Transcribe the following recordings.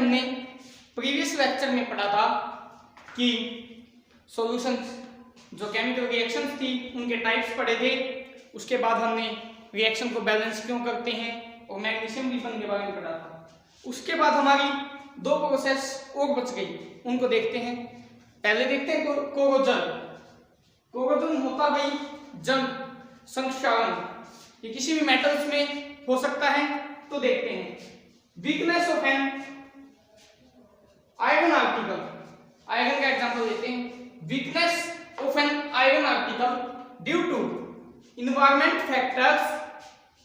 हमने previous lecture में पढ़ा था कि सॉल्यूशंस जो केमिकल रिएक्शंस थी उनके टाइप्स पढ़े थे। उसके बाद हमने रिएक्शन को बैलेंस क्यों करते हैं और मैग्नीशियम रिबन के बारे में पढ़ा था। उसके बाद हमारी दो प्रोसेस और बच गई, उनको देखते हैं। पहले देखते हैं कोरोजन। कोरोजन होता भाई जंग, संक्षारण, ये किसी भी मेटल्स में हो सकता है। तो देखते हैं weakness of an iron article. Iron का एग्जांपल लेते हैं। Weakness of an iron article due to environment factors,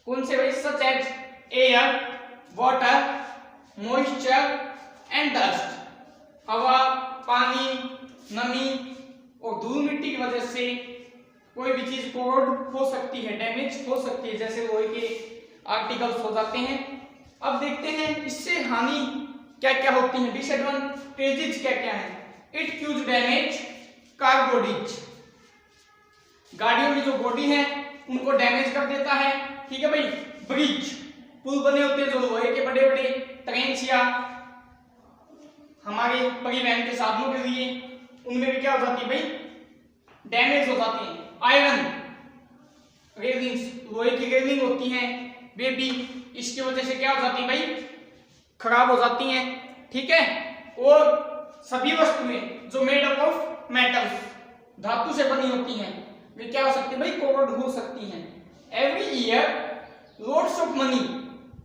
कौन से भाई, such as air, water, moisture and dust, हवा, पानी, नमी और धूल मिट्टी की वजह से कोई भी चीज कोरोड हो सकती है, डैमेज हो सकती है, जैसे लोहे के आर्टिकल्स हो जाते हैं। अब देखते हैं इससे हानि क्या क्या होती है, डिसएडवांटेजेस क्या क्या है। It causes damage car bodies, गाड़ियों की जो बॉडी है उनको डैमेज कर देता है। ठीक है भाई। ब्रिज, पुल बने होते हैं जो लोहे के बड़े बड़े, ट्रेन्स या हमारे परिवहन के साधनों के लिए, उनमें भी क्या हो जाती है भाई, डैमेज हो जाती है। आयरन रेलिंग्स, लोहे की रेलिंग होती हैं, वे भी इसकी वजह से क्या हो जाती है भाई, खराब हो जाती हैं। ठीक है। और सभी वस्तुएं जो मेड अप ऑफ मेटल्स, धातु से बनी होती हैं, वे क्या हो सकती है भाई, कोरोड हो सकती हैं। Every year loads of money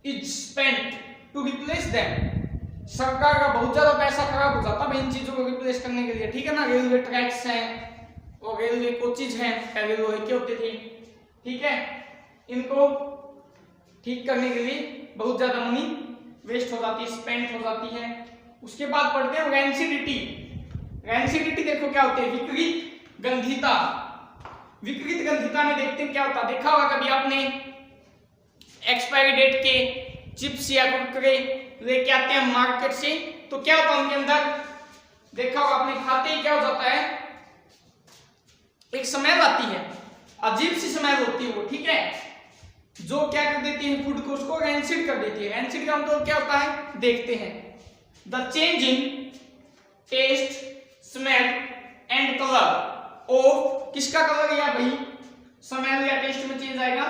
is spent to replace them. सरकार का बहुत ज्यादा पैसा खराब हो जाता है इन चीजों को रिप्लेस करने के लिए। ठीक है ना। रेलवे ट्रैक्स हैं और रेलवे कोचेज हैं, पहले लोहे के होते थे। ठीक है। इनको ठीक करने के लिए बहुत ज्यादा मनी वेस्ट हो जाती है, स्पेंड हो जाती है। उसके बाद पढ़ते हैं रेंसिडिटी। रेंसिडिटी देखो क्या होती है, विकृत गंधिता। विकृत गंधिता में देखते हैं क्या होता है, देखा होगा कभी आपने एक्सपायरी डेट के चिप्स या कुरकुरे लेके आते हैं मार्केट से, तो क्या होता है उनके अंदर, देखा होगा आपने, खाते ही क्या हो जाता है, एक स्मेल आती है, अजीब सी स्मेल होती है वो। ठीक है। जो क्या कर देती है, फूड को उसको रेंसिड कर देती है। रेंसिड का मतलब क्या होता है, देखते हैं। The change in taste, smell and colour of, किसका कलर या भाई स्मेल या टेस्ट में चेंज आएगा,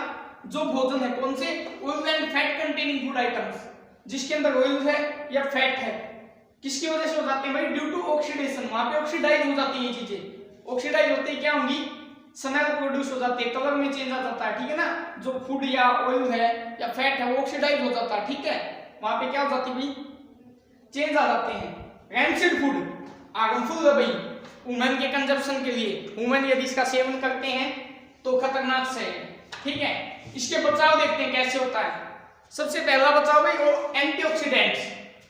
जो भोजन है, कौन से, oil and fat containing food items, जिसके अंदर ऑयल है या फैट है, किसकी वजह से हो जाते हैं भाई, ड्यू टू ऑक्सीडेशन। वहां पे ऑक्सीडाइज हो जाती है ये चीजें। ऑक्सीडाइज होते ही क्या होंगी, स्मेल प्रोड्यूस हो जाती है, कलर में चेंज आ जाता है। ठीक है ना। जो फूड या ऑयल है या फैट है वो ऑक्सीडाइज हो जाता है। ठीक है। वहां पे क्या हो जाती है भाई, चेंज आ जाते हैं। रैंसिड फूड हार्मफुल है भाई वुमेन के कंजप्शन के लिए। वुमेन यदि इसका सेवन करते हैं तो खतरनाक से है। ठीक है। इसके बचाव देखते हैं कैसे होता है। सबसे पहला बचाव भाई वो एंटीऑक्सीडेंट्स।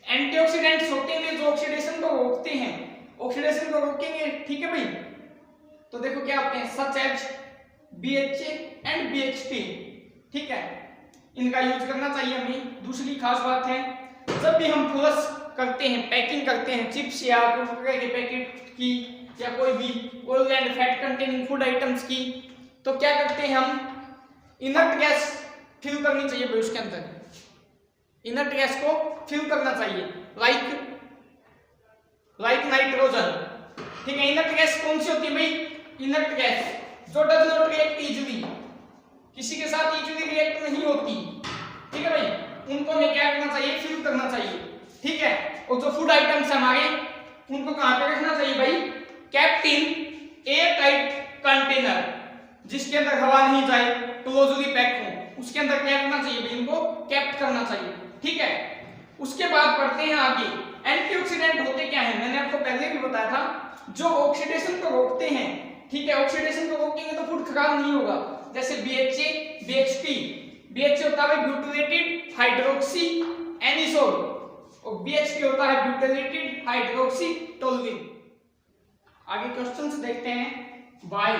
एंटीऑक्सीडेंट्स होते हैं जो ऑक्सीडेशन को रोकते हैं, ऑक्सीडेशन को रोकेंगे। ठीक है भाई। तो देखो क्या होते हैं, such as BHA and BHT। ठीक है। इनका यूज करना चाहिए हमें। दूसरी खास बात है, जब भी हम फ्लश करते हैं, पैकिंग करते हैं चिप्स या कुरकुरे के पैकेट की या कोई भी oil and fat containing food items की, तो क्या करते हैं हम, इनर्ट गैस फिल करनी चाहिए भाई उसके अंदर। इनर्ट गैस को फिल करना चाहिए, लाइक नाइट्रोजन। ठीक है। इनर्ट गैस कौन सी होती है भाई, इनर्ट गैस जो डज नॉट रिएक्ट इजीली, किसी के साथ इजीली रिएक्ट नहीं होती। ठीक है भाई। उनको हमें क्या करना चाहिए, फिल करना चाहिए। ठीक है। और जो फूड आइटम्स हमारे, उनको कहां पे रखना चाहिए भाई, kept in air tight container, जिसके अंदर हवा नहीं जाए, क्लोजली पैक हो, उसके अंदर क्या करना चाहिए भाई, इनको केप्ट करना चाहिए। ठीक है। उसके बाद पढ़ते हैं आगे, एंटीऑक्सीडेंट होते क्या है। मैंने आपको पहले भी बताया था, जो ऑक्सीडेशन को रोकते हैं। ठीक है। ऑक्सीडेशन को रोकेंगे तो फूड खराब नहीं होगा। जैसे BHA, BHT। BHA होता है ब्यूटिलेटेड हाइड्रोक्सी एनिसोल और BHT होता है ब्यूटिलेटेड हाइड्रोक्सी टोल्यूइन। आगे क्वेश्चंस देखते हैं। Why,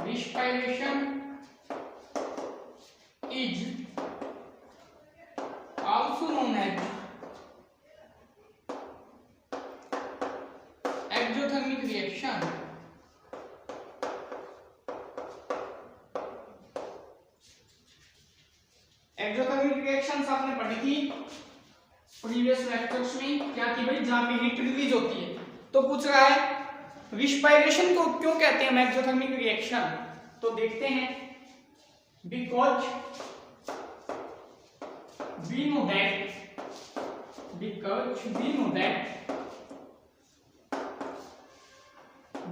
respiration is also known as exothermic reaction exothermic reactions आपने पढ़ी थी प्रीवियस लेक्चर्स में, क्या थी भाई, जहां पे हीट रिलीज होती है। तो पूछ रहा है रिस्पायरेशन को क्यों कहते हैं एक्सोथर्मिक रिएक्शन, तो देखते हैं। Because we know that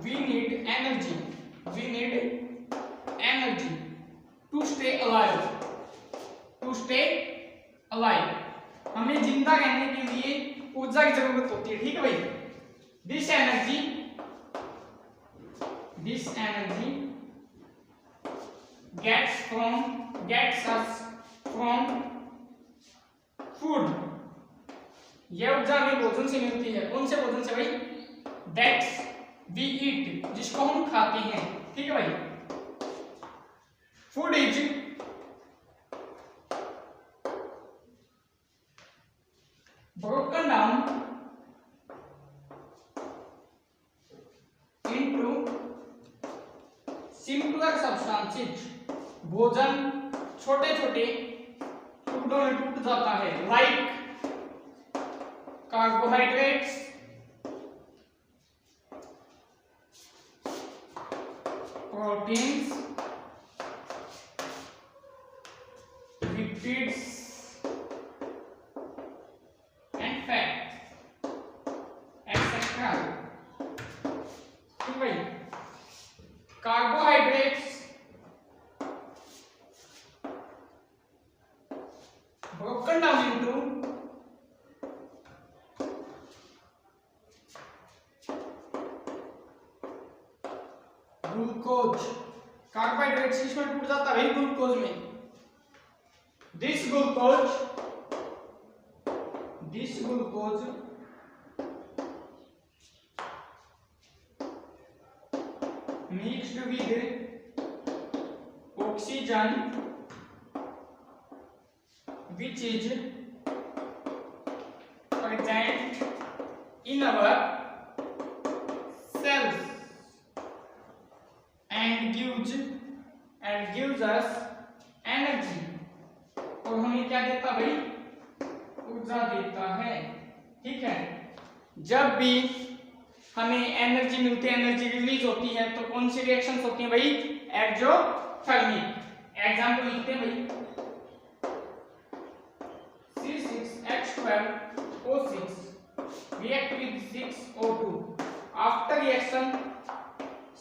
we need energy to stay alive हमें जिंदा रहने के लिए ऊर्जा की जरूरत होती है, ठीक है भाई। this energy gets us from food, यह ऊर्जा हमें भोजन से मिलती है। कौन से भोजन से भाई, दैट्स वी ईट, जिसको हम खाते हैं, ठीक है भाई। Food is broken down into simpler substances, भोजन छोटे छोटे टुकड़ों में टूट जाता है, like carbohydrates, proteins, lipids and fat etcetera. ठीक भाई, carbohydrates broken down into glucose, carbohydrates किसमें टूट जाता है, ग्लूकोज में। This glucose mixed with oxygen which is present in our cells and gives us energy, और हमें क्या देता भाई, ऊर्जा देता है, ठीक है। जब भी हमें एनर्जी मिलती है, एनर्जी रिलीज होती है, तो कौन सी रिएक्शंस होती हैं भाई, एक्सोथर्मिक। एग्जांपल लिखते हैं भाई, C6H12O6 react with 6O2, after reaction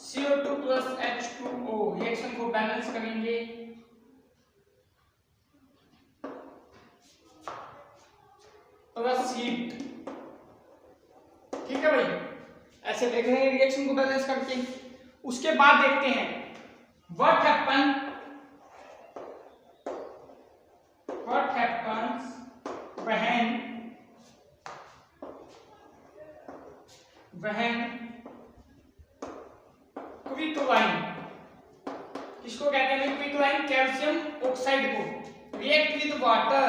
CO2 plus H2O, reaction को बैलेंस करेंगे, प्लस हीट, ठीक है भाई। ऐसे देख रहे हैं रिएक्शन को बैलेंस करके। उसके बाद देखते हैं what happens when क्विकलाइन, किसको कहते हैं क्विकलाइन, कैल्शियम ऑक्साइड को, रिएक्ट विद वाटर,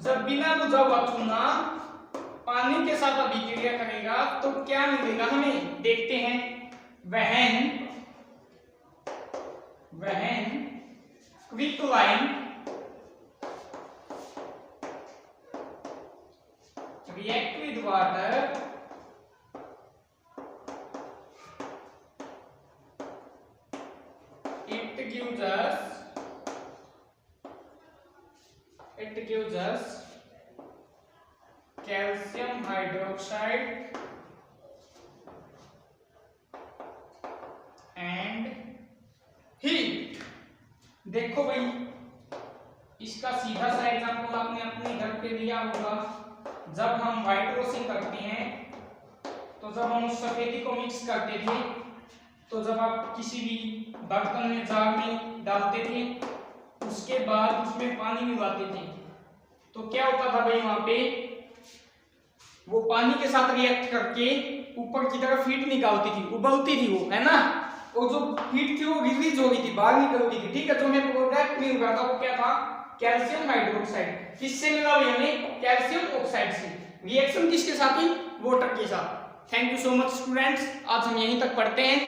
जब बिना बुझा हुआ चूना पानी के साथ अभिक्रिया करेगा तो क्या मिलेगा हमें, देखते हैं। when क्विकलाइन react with water, it gives us calcium hydroxide and heat। देखो भाई, इसका सीधा सा एग्जांपल आपने अपने घर पे लिया होगा। जब हम व्हाइट वॉशिंग करते हैं, तो जब हम उस सफेदी को मिक्स करते थे, तो जब आप किसी भी बर्तन में, जार में डालते थे, उसके बाद उसमें पानी मिलाते थे, तो क्या होता था भाई, वहां पे वो पानी के साथ रिएक्ट करके ऊपर की तरफ हीट निकालती थी, उबलती थी वो, है ना। और जो हीट थी वो रिलीज हो गई थी, बाहर निकल गई थी, ठीक है। जो हमें प्रोडक्ट मिल रहा था वो क्या था, कैल्शियम हाइड्रोक्साइड। किससे मिला भाई हमें, कैल्शियम ऑक्साइड से। रिएक्शन किसके साथ ही, वाटर के साथ। Thank you so much students, आज हम यहीं तक पढ़ते हैं।